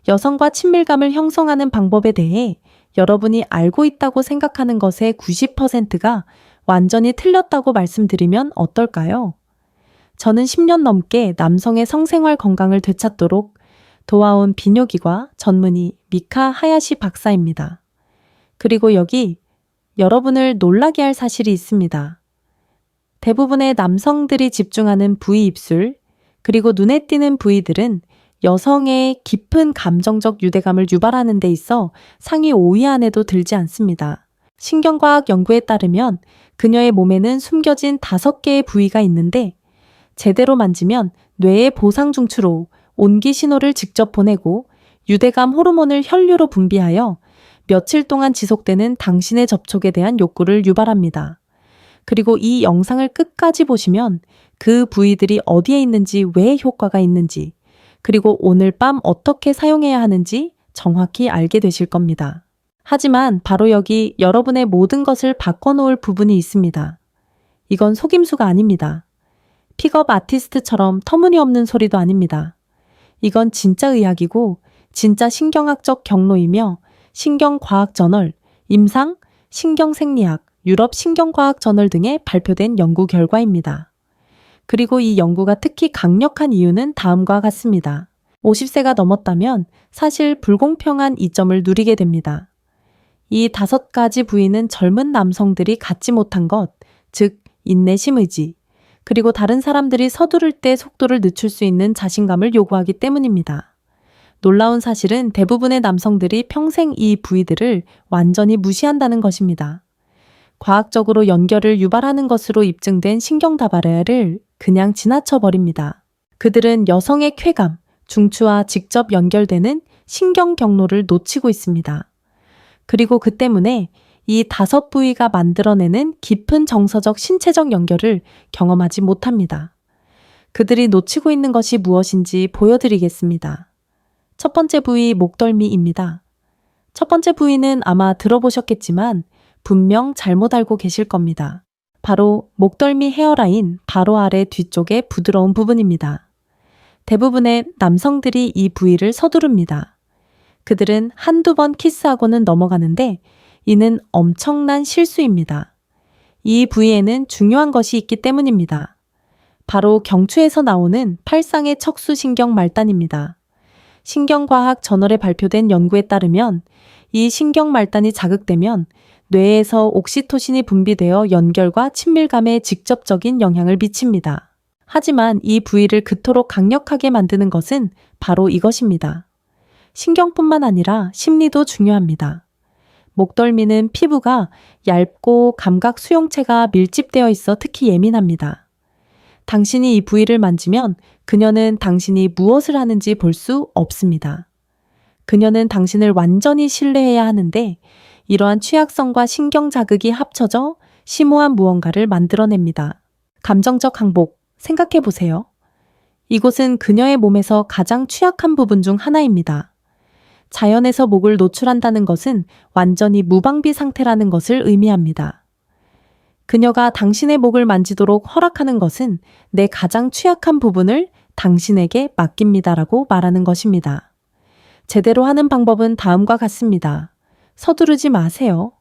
여성과 친밀감을 형성하는 방법에 대해 여러분이 알고 있다고 생각하는 것의 90%가 완전히 틀렸다고 말씀드리면 어떨까요? 저는 10년 넘게 남성의 성생활 건강을 되찾도록 도와온 비뇨기과 전문의 미카 하야시 박사입니다. 그리고 여기 여러분을 놀라게 할 사실이 있습니다. 대부분의 남성들이 집중하는 부위 입술, 그리고 눈에 띄는 부위들은 여성의 깊은 감정적 유대감을 유발하는 데 있어 상위 5위 안에도 들지 않습니다. 신경과학 연구에 따르면 그녀의 몸에는 숨겨진 5개의 부위가 있는데 제대로 만지면 뇌의 보상 중추로 온기 신호를 직접 보내고 유대감 호르몬을 혈류로 분비하여 며칠 동안 지속되는 당신의 접촉에 대한 욕구를 유발합니다. 그리고 이 영상을 끝까지 보시면 그 부위들이 어디에 있는지, 왜 효과가 있는지, 그리고 오늘 밤 어떻게 사용해야 하는지 정확히 알게 되실 겁니다. 하지만 바로 여기 여러분의 모든 것을 바꿔놓을 부분이 있습니다. 이건 속임수가 아닙니다. 픽업 아티스트처럼 터무니없는 소리도 아닙니다. 이건 진짜 의학이고 진짜 신경학적 경로이며 신경과학 저널, 임상, 신경생리학, 유럽 신경과학 저널 등에 발표된 연구 결과입니다. 그리고 이 연구가 특히 강력한 이유는 다음과 같습니다. 50세가 넘었다면 사실 불공평한 이점을 누리게 됩니다. 이 5가지 부위는 젊은 남성들이 갖지 못한 것, 즉 인내심 의지, 그리고 다른 사람들이 서두를 때 속도를 늦출 수 있는 자신감을 요구하기 때문입니다. 놀라운 사실은 대부분의 남성들이 평생 이 부위들을 완전히 무시한다는 것입니다. 과학적으로 연결을 유발하는 것으로 입증된 신경다발회를 그냥 지나쳐버립니다. 그들은 여성의 쾌감, 중추와 직접 연결되는 신경 경로를 놓치고 있습니다. 그리고 그 때문에 이 5부위가 만들어내는 깊은 정서적 신체적 연결을 경험하지 못합니다. 그들이 놓치고 있는 것이 무엇인지 보여드리겠습니다. 첫 번째 부위 목덜미입니다. 첫 번째 부위는 아마 들어보셨겠지만 분명 잘못 알고 계실 겁니다. 바로 목덜미 헤어라인 바로 아래 뒤쪽의 부드러운 부분입니다. 대부분의 남성들이 이 부위를 서두릅니다. 그들은 한두 번 키스하고는 넘어가는데 이는 엄청난 실수입니다. 이 부위에는 중요한 것이 있기 때문입니다. 바로 경추에서 나오는 팔상의 척수신경 말단입니다. 신경과학 저널에 발표된 연구에 따르면 이 신경 말단이 자극되면 뇌에서 옥시토신이 분비되어 연결과 친밀감에 직접적인 영향을 미칩니다. 하지만 이 부위를 그토록 강력하게 만드는 것은 바로 이것입니다. 신경뿐만 아니라 심리도 중요합니다. 목덜미는 피부가 얇고 감각 수용체가 밀집되어 있어 특히 예민합니다. 당신이 이 부위를 만지면 그녀는 당신이 무엇을 하는지 볼 수 없습니다. 그녀는 당신을 완전히 신뢰해야 하는데 이러한 취약성과 신경 자극이 합쳐져 심오한 무언가를 만들어냅니다. 감정적 항복, 생각해 보세요. 이곳은 그녀의 몸에서 가장 취약한 부분 중 하나입니다. 자연에서 목을 노출한다는 것은 완전히 무방비 상태라는 것을 의미합니다. 그녀가 당신의 목을 만지도록 허락하는 것은 내 가장 취약한 부분을 당신에게 맡깁니다라고 말하는 것입니다. 제대로 하는 방법은 다음과 같습니다. 서두르지 마세요.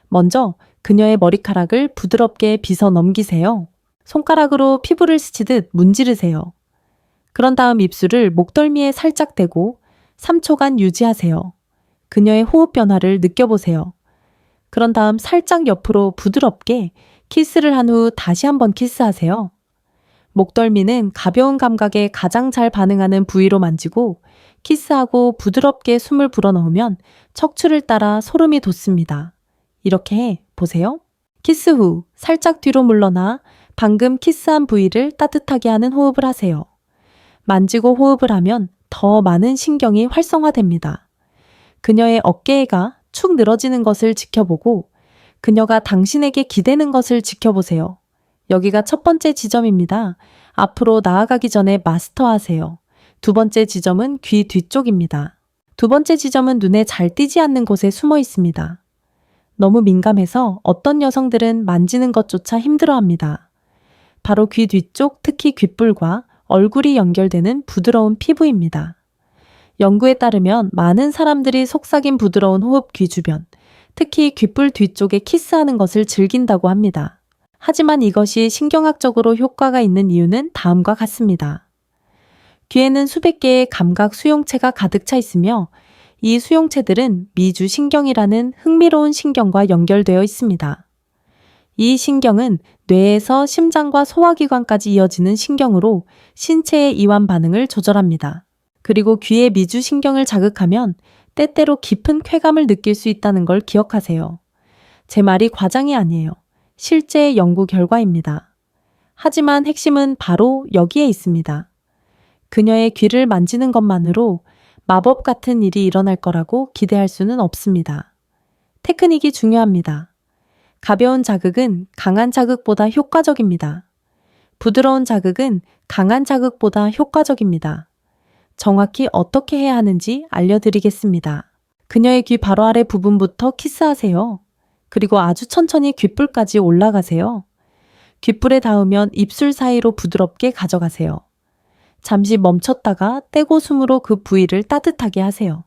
먼저 그녀의 머리카락을 부드럽게 빗어 넘기세요. 손가락으로 피부를 스치듯 문지르세요. 그런 다음 입술을 목덜미에 살짝 대고 3초간 유지하세요. 그녀의 호흡 변화를 느껴보세요. 그런 다음 살짝 옆으로 부드럽게 키스를 한 후 다시 한번 키스하세요. 목덜미는 가벼운 감각에 가장 잘 반응하는 부위로 만지고 키스하고 부드럽게 숨을 불어넣으면 척추를 따라 소름이 돋습니다. 이렇게 보세요. 키스 후 살짝 뒤로 물러나 방금 키스한 부위를 따뜻하게 하는 호흡을 하세요. 만지고 호흡을 하면 더 많은 신경이 활성화됩니다. 그녀의 어깨가 축 늘어지는 것을 지켜보고 그녀가 당신에게 기대는 것을 지켜보세요. 여기가 첫 번째 지점입니다. 앞으로 나아가기 전에 마스터하세요. 두 번째 지점은 귀 뒤쪽입니다. 두 번째 지점은 눈에 잘 띄지 않는 곳에 숨어 있습니다. 너무 민감해서 어떤 여성들은 만지는 것조차 힘들어합니다. 바로 귀 뒤쪽, 특히 귓불과 얼굴이 연결되는 부드러운 피부입니다. 연구에 따르면 많은 사람들이 속삭임 부드러운 호흡 귀 주변, 특히 귓불 뒤쪽에 키스하는 것을 즐긴다고 합니다. 하지만 이것이 신경학적으로 효과가 있는 이유는 다음과 같습니다. 귀에는 수백 개의 감각 수용체가 가득 차 있으며 이 수용체들은 미주신경이라는 흥미로운 신경과 연결되어 있습니다. 이 신경은 뇌에서 심장과 소화기관까지 이어지는 신경으로 신체의 이완 반응을 조절합니다. 그리고 귀의 미주신경을 자극하면 때때로 깊은 쾌감을 느낄 수 있다는 걸 기억하세요. 제 말이 과장이 아니에요. 실제 연구 결과입니다. 하지만 핵심은 바로 여기에 있습니다. 그녀의 귀를 만지는 것만으로 마법 같은 일이 일어날 거라고 기대할 수는 없습니다. 테크닉이 중요합니다. 가벼운 자극은 강한 자극보다 효과적입니다. 부드러운 자극은 강한 자극보다 효과적입니다. 정확히 어떻게 해야 하는지 알려드리겠습니다. 그녀의 귀 바로 아래 부분부터 키스하세요. 그리고 아주 천천히 귓불까지 올라가세요. 귓불에 닿으면 입술 사이로 부드럽게 가져가세요. 잠시 멈췄다가 떼고 숨으로 그 부위를 따뜻하게 하세요.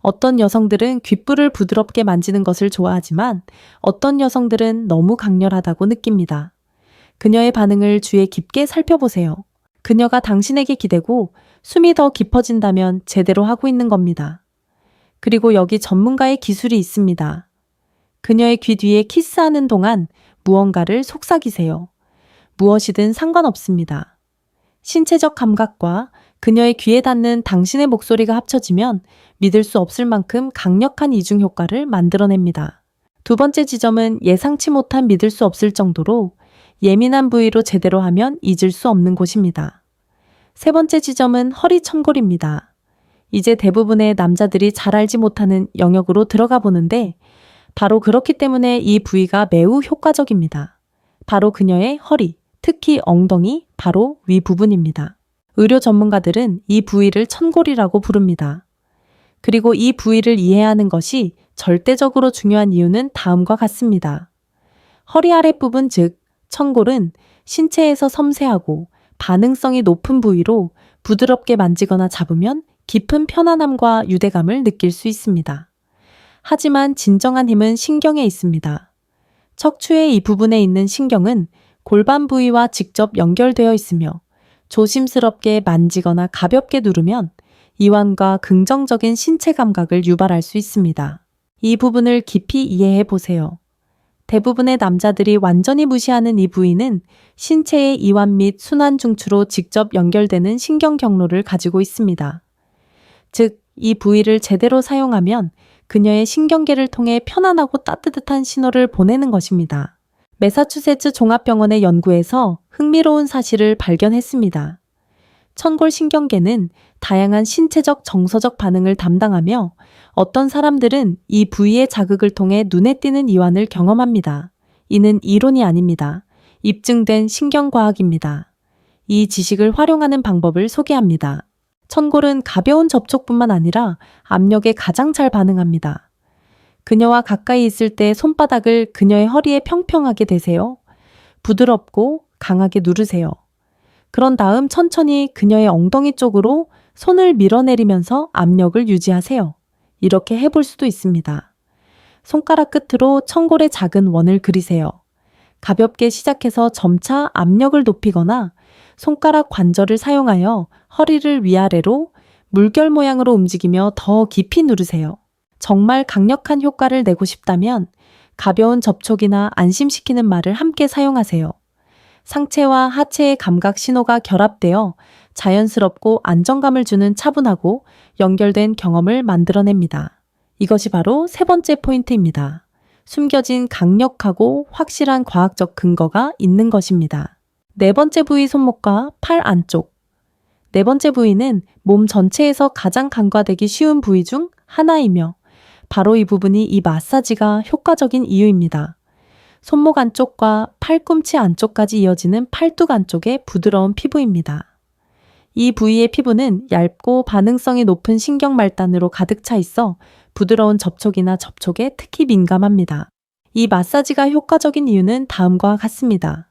어떤 여성들은 귓불을 부드럽게 만지는 것을 좋아하지만 어떤 여성들은 너무 강렬하다고 느낍니다. 그녀의 반응을 주의 깊게 살펴보세요. 그녀가 당신에게 기대고 숨이 더 깊어진다면 제대로 하고 있는 겁니다. 그리고 여기 전문가의 기술이 있습니다. 그녀의 귀 뒤에 키스하는 동안 무언가를 속삭이세요. 무엇이든 상관없습니다. 신체적 감각과 그녀의 귀에 닿는 당신의 목소리가 합쳐지면 믿을 수 없을 만큼 강력한 이중 효과를 만들어냅니다. 두 번째 지점은 예상치 못한 믿을 수 없을 정도로 예민한 부위로 제대로 하면 잊을 수 없는 곳입니다. 세 번째 지점은 허리 천골입니다. 이제 대부분의 남자들이 잘 알지 못하는 영역으로 들어가 보는데 바로 그렇기 때문에 이 부위가 매우 효과적입니다. 바로 그녀의 허리, 특히 엉덩이, 바로 위 부분입니다. 의료 전문가들은 이 부위를 천골이라고 부릅니다. 그리고 이 부위를 이해하는 것이 절대적으로 중요한 이유는 다음과 같습니다. 허리 아랫부분 즉 천골은 신체에서 섬세하고 반응성이 높은 부위로 부드럽게 만지거나 잡으면 깊은 편안함과 유대감을 느낄 수 있습니다. 하지만 진정한 힘은 신경에 있습니다. 척추의 이 부분에 있는 신경은 골반 부위와 직접 연결되어 있으며 조심스럽게 만지거나 가볍게 누르면 이완과 긍정적인 신체 감각을 유발할 수 있습니다. 이 부분을 깊이 이해해 보세요. 대부분의 남자들이 완전히 무시하는 이 부위는 신체의 이완 및 순환 중추로 직접 연결되는 신경 경로를 가지고 있습니다. 즉, 이 부위를 제대로 사용하면 그녀의 신경계를 통해 편안하고 따뜻한 신호를 보내는 것입니다. 매사추세츠 종합병원의 연구에서 흥미로운 사실을 발견했습니다. 천골 신경계는 다양한 신체적 정서적 반응을 담당하며 어떤 사람들은 이 부위의 자극을 통해 눈에 띄는 이완을 경험합니다. 이는 이론이 아닙니다. 입증된 신경과학입니다. 이 지식을 활용하는 방법을 소개합니다. 천골은 가벼운 접촉뿐만 아니라 압력에 가장 잘 반응합니다. 그녀와 가까이 있을 때 손바닥을 그녀의 허리에 평평하게 대세요. 부드럽고 강하게 누르세요. 그런 다음 천천히 그녀의 엉덩이 쪽으로 손을 밀어내리면서 압력을 유지하세요. 이렇게 해볼 수도 있습니다. 손가락 끝으로 천골의 작은 원을 그리세요. 가볍게 시작해서 점차 압력을 높이거나 손가락 관절을 사용하여 허리를 위아래로 물결 모양으로 움직이며 더 깊이 누르세요. 정말 강력한 효과를 내고 싶다면 가벼운 접촉이나 안심시키는 말을 함께 사용하세요. 상체와 하체의 감각 신호가 결합되어 자연스럽고 안정감을 주는 차분하고 연결된 경험을 만들어냅니다. 이것이 바로 세 번째 포인트입니다. 숨겨진 강력하고 확실한 과학적 근거가 있는 것입니다. 네 번째 부위 손목과 팔 안쪽. 네 번째 부위는 몸 전체에서 가장 간과되기 쉬운 부위 중 하나이며 바로 이 부분이 이 마사지가 효과적인 이유입니다. 손목 안쪽과 팔꿈치 안쪽까지 이어지는 팔뚝 안쪽의 부드러운 피부입니다. 이 부위의 피부는 얇고 반응성이 높은 신경 말단으로 가득 차 있어 부드러운 접촉이나 접촉에 특히 민감합니다. 이 마사지가 효과적인 이유는 다음과 같습니다.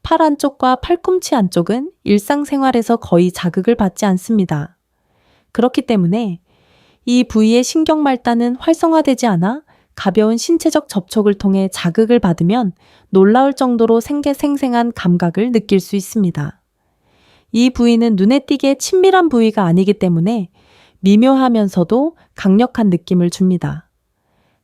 팔 안쪽과 팔꿈치 안쪽은 일상생활에서 거의 자극을 받지 않습니다. 그렇기 때문에 이 부위의 신경 말단은 활성화되지 않아 가벼운 신체적 접촉을 통해 자극을 받으면 놀라울 정도로 생생한 감각을 느낄 수 있습니다. 이 부위는 눈에 띄게 친밀한 부위가 아니기 때문에 미묘하면서도 강력한 느낌을 줍니다.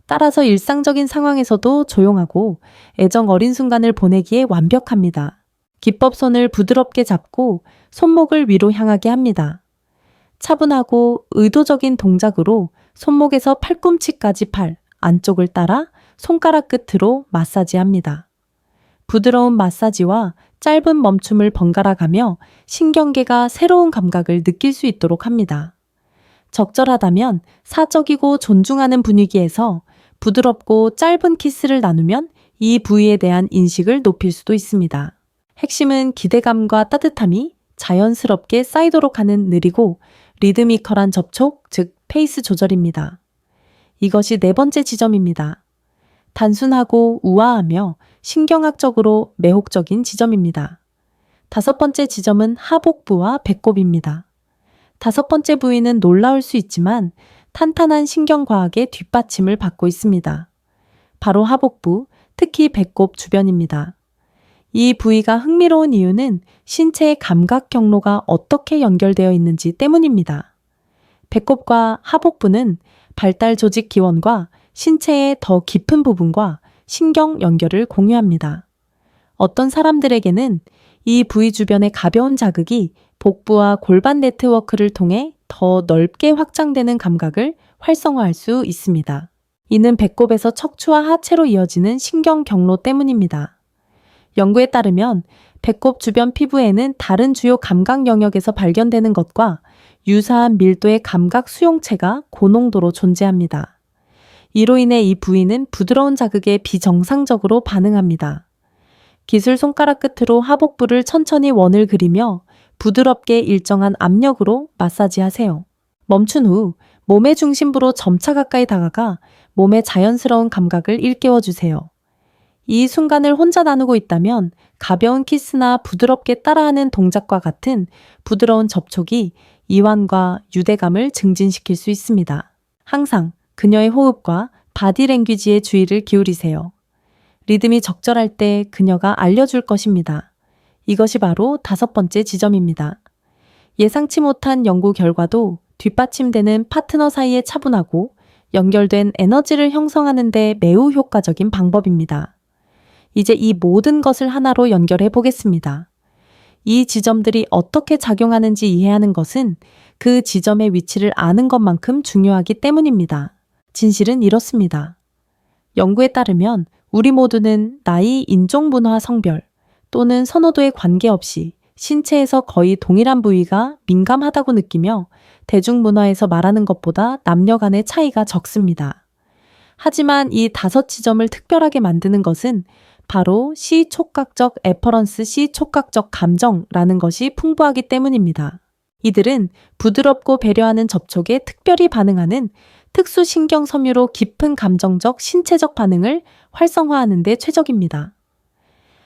따라서 일상적인 상황에서도 조용하고 애정 어린 순간을 보내기에 완벽합니다. 기법손을 부드럽게 잡고 손목을 위로 향하게 합니다. 차분하고 의도적인 동작으로 손목에서 팔꿈치까지 팔 안쪽을 따라 손가락 끝으로 마사지합니다. 부드러운 마사지와 짧은 멈춤을 번갈아 가며 신경계가 새로운 감각을 느낄 수 있도록 합니다. 적절하다면 사적이고 존중하는 분위기에서 부드럽고 짧은 키스를 나누면 이 부위에 대한 인식을 높일 수도 있습니다. 핵심은 기대감과 따뜻함이 자연스럽게 쌓이도록 하는 느리고 리드미컬한 접촉, 즉 페이스 조절입니다. 이것이 네 번째 지점입니다. 단순하고 우아하며 신경학적으로 매혹적인 지점입니다. 다섯 번째 지점은 하복부와 배꼽입니다. 다섯 번째 부위는 놀라울 수 있지만 탄탄한 신경과학의 뒷받침을 받고 있습니다. 바로 하복부, 특히 배꼽 주변입니다. 이 부위가 흥미로운 이유는 신체의 감각 경로가 어떻게 연결되어 있는지 때문입니다. 배꼽과 하복부는 발달 조직 기원과 신체의 더 깊은 부분과 신경 연결을 공유합니다. 어떤 사람들에게는 이 부위 주변의 가벼운 자극이 복부와 골반 네트워크를 통해 더 넓게 확장되는 감각을 활성화할 수 있습니다. 이는 배꼽에서 척추와 하체로 이어지는 신경 경로 때문입니다. 연구에 따르면 배꼽 주변 피부에는 다른 주요 감각 영역에서 발견되는 것과 유사한 밀도의 감각 수용체가 고농도로 존재합니다. 이로 인해 이 부위는 부드러운 자극에 비정상적으로 반응합니다. 기술 손가락 끝으로 하복부를 천천히 원을 그리며 부드럽게 일정한 압력으로 마사지하세요. 멈춘 후 몸의 중심부로 점차 가까이 다가가 몸의 자연스러운 감각을 일깨워 주세요. 이 순간을 혼자 나누고 있다면 가벼운 키스나 부드럽게 따라하는 동작과 같은 부드러운 접촉이 이완과 유대감을 증진시킬 수 있습니다. 항상 그녀의 호흡과 바디랭귀지에 주의를 기울이세요. 리듬이 적절할 때 그녀가 알려줄 것입니다. 이것이 바로 다섯 번째 지점입니다. 예상치 못한 연구 결과도 뒷받침되는 파트너 사이의 차분하고 연결된 에너지를 형성하는 데 매우 효과적인 방법입니다. 이제 이 모든 것을 하나로 연결해 보겠습니다. 이 지점들이 어떻게 작용하는지 이해하는 것은 그 지점의 위치를 아는 것만큼 중요하기 때문입니다. 진실은 이렇습니다. 연구에 따르면 우리 모두는 나이, 인종, 문화, 성별 또는 선호도에 관계없이 신체에서 거의 동일한 부위가 민감하다고 느끼며 대중문화에서 말하는 것보다 남녀 간의 차이가 적습니다. 하지만 이 다섯 지점을 특별하게 만드는 것은 바로 시촉각적 에퍼런스, 시촉각적 감정라는 것이 풍부하기 때문입니다. 이들은 부드럽고 배려하는 접촉에 특별히 반응하는 특수 신경 섬유로 깊은 감정적, 신체적 반응을 활성화하는 데 최적입니다.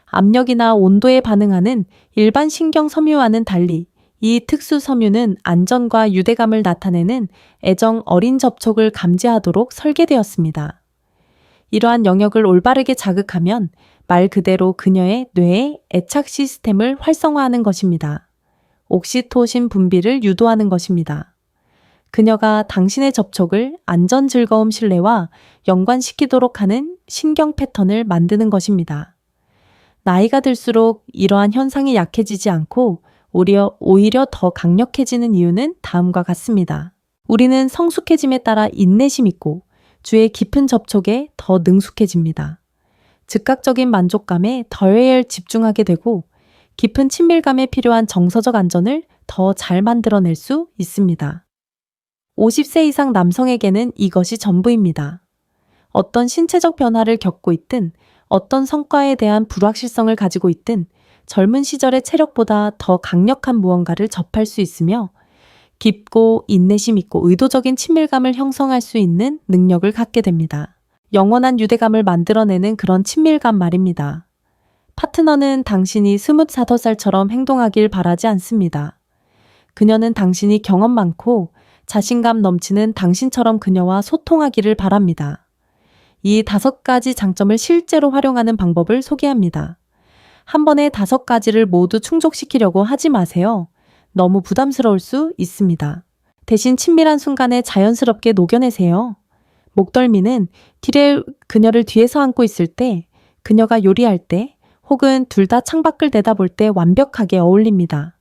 압력이나 온도에 반응하는 일반 신경 섬유와는 달리 이 특수 섬유는 안전과 유대감을 나타내는 애정 어린 접촉을 감지하도록 설계되었습니다. 이러한 영역을 올바르게 자극하면 말 그대로 그녀의 뇌의 애착 시스템을 활성화하는 것입니다. 옥시토신 분비를 유도하는 것입니다. 그녀가 당신의 접촉을 안전, 즐거움, 신뢰와 연관시키도록 하는 신경 패턴을 만드는 것입니다. 나이가 들수록 이러한 현상이 약해지지 않고 오히려 더 강력해지는 이유는 다음과 같습니다. 우리는 성숙해짐에 따라 인내심 있고 주의 깊은 접촉에 더 능숙해집니다. 즉각적인 만족감에 덜 집중하게 되고 깊은 친밀감에 필요한 정서적 안전을 더 잘 만들어낼 수 있습니다. 50세 이상 남성에게는 이것이 전부입니다. 어떤 신체적 변화를 겪고 있든 어떤 성과에 대한 불확실성을 가지고 있든 젊은 시절의 체력보다 더 강력한 무언가를 접할 수 있으며 깊고 인내심 있고 의도적인 친밀감을 형성할 수 있는 능력을 갖게 됩니다. 영원한 유대감을 만들어내는 그런 친밀감 말입니다. 파트너는 당신이 25살처럼 행동하길 바라지 않습니다. 그녀는 당신이 경험 많고 자신감 넘치는 당신처럼 그녀와 소통하기를 바랍니다. 이 5가지 장점을 실제로 활용하는 방법을 소개합니다. 한 번에 5가지를 모두 충족시키려고 하지 마세요. 너무 부담스러울 수 있습니다. 대신 친밀한 순간에 자연스럽게 녹여내세요. 목덜미는 그녀를 뒤에서 안고 있을 때, 그녀가 요리할 때, 혹은 둘 다 창밖을 내다볼 때 완벽하게 어울립니다.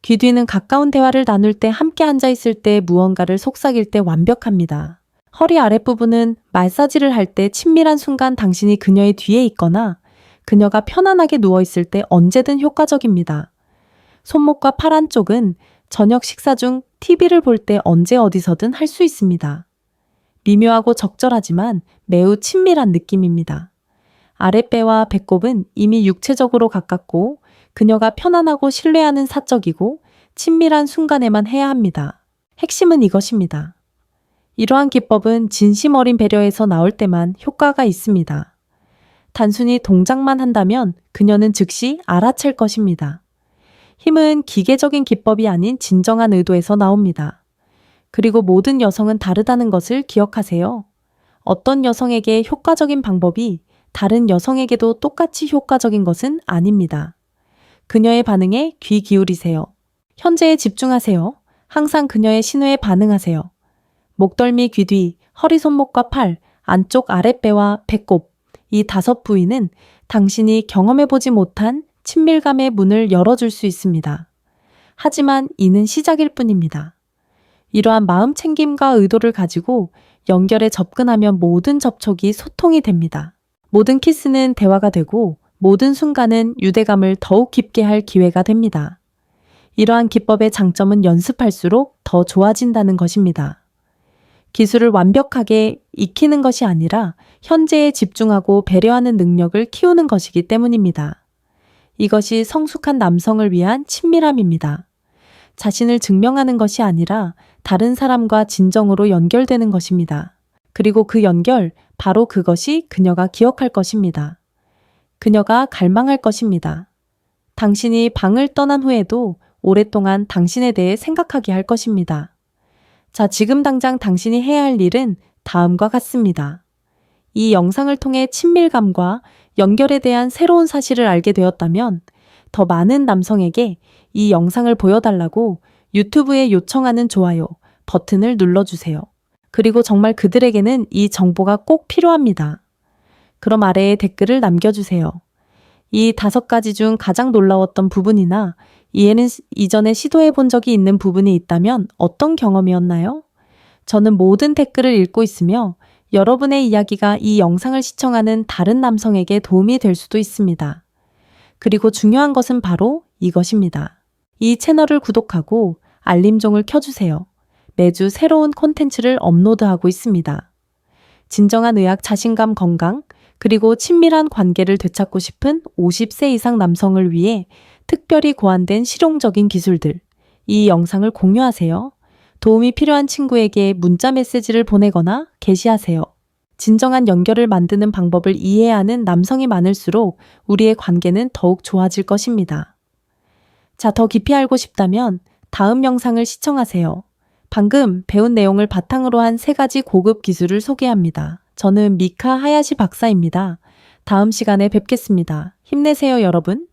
귀 뒤는 가까운 대화를 나눌 때, 함께 앉아 있을 때, 무언가를 속삭일 때 완벽합니다. 허리 아랫부분은 마사지를 할 때 친밀한 순간 당신이 그녀의 뒤에 있거나 그녀가 편안하게 누워있을 때 언제든 효과적입니다. 손목과 팔 안쪽은 저녁 식사 중 TV를 볼 때 언제 어디서든 할 수 있습니다. 미묘하고 적절하지만 매우 친밀한 느낌입니다. 아랫배와 배꼽은 이미 육체적으로 가깝고 그녀가 편안하고 신뢰하는 사적이고 친밀한 순간에만 해야 합니다. 핵심은 이것입니다. 이러한 기법은 진심 어린 배려에서 나올 때만 효과가 있습니다. 단순히 동작만 한다면 그녀는 즉시 알아챌 것입니다. 힘은 기계적인 기법이 아닌 진정한 의도에서 나옵니다. 그리고 모든 여성은 다르다는 것을 기억하세요. 어떤 여성에게 효과적인 방법이 다른 여성에게도 똑같이 효과적인 것은 아닙니다. 그녀의 반응에 귀 기울이세요. 현재에 집중하세요. 항상 그녀의 신호에 반응하세요. 목덜미, 귀 뒤, 허리, 손목과 팔, 안쪽 아랫배와 배꼽, 이 5부위는 당신이 경험해보지 못한 친밀감의 문을 열어줄 수 있습니다. 하지만 이는 시작일 뿐입니다. 이러한 마음 챙김과 의도를 가지고 연결에 접근하면 모든 접촉이 소통이 됩니다. 모든 키스는 대화가 되고 모든 순간은 유대감을 더욱 깊게 할 기회가 됩니다. 이러한 기법의 장점은 연습할수록 더 좋아진다는 것입니다. 기술을 완벽하게 익히는 것이 아니라 현재에 집중하고 배려하는 능력을 키우는 것이기 때문입니다. 이것이 성숙한 남성을 위한 친밀함입니다. 자신을 증명하는 것이 아니라 다른 사람과 진정으로 연결되는 것입니다. 그리고 그 연결, 바로 그것이 그녀가 기억할 것입니다. 그녀가 갈망할 것입니다. 당신이 방을 떠난 후에도 오랫동안 당신에 대해 생각하게 할 것입니다. 자, 지금 당장 당신이 해야 할 일은 다음과 같습니다. 이 영상을 통해 친밀감과 연결에 대한 새로운 사실을 알게 되었다면 더 많은 남성에게 이 영상을 보여달라고 유튜브에 요청하는 좋아요 버튼을 눌러주세요. 그리고 정말 그들에게는 이 정보가 꼭 필요합니다. 그럼 아래에 댓글을 남겨주세요. 이 5가지 중 가장 놀라웠던 부분이나 이해는 이전에 시도해 본 적이 있는 부분이 있다면 어떤 경험이었나요? 저는 모든 댓글을 읽고 있으며 여러분의 이야기가 이 영상을 시청하는 다른 남성에게 도움이 될 수도 있습니다. 그리고 중요한 것은 바로 이것입니다. 이 채널을 구독하고 알림종을 켜주세요. 매주 새로운 콘텐츠를 업로드하고 있습니다. 진정한 의학, 자신감, 건강, 그리고 친밀한 관계를 되찾고 싶은 50세 이상 남성을 위해 특별히 고안된 실용적인 기술들, 이 영상을 공유하세요. 도움이 필요한 친구에게 문자 메시지를 보내거나 게시하세요. 진정한 연결을 만드는 방법을 이해하는 남성이 많을수록 우리의 관계는 더욱 좋아질 것입니다. 자, 더 깊이 알고 싶다면 다음 영상을 시청하세요. 방금 배운 내용을 바탕으로 한 3가지 고급 기술을 소개합니다. 저는 미카 하야시 박사입니다. 다음 시간에 뵙겠습니다. 힘내세요, 여러분.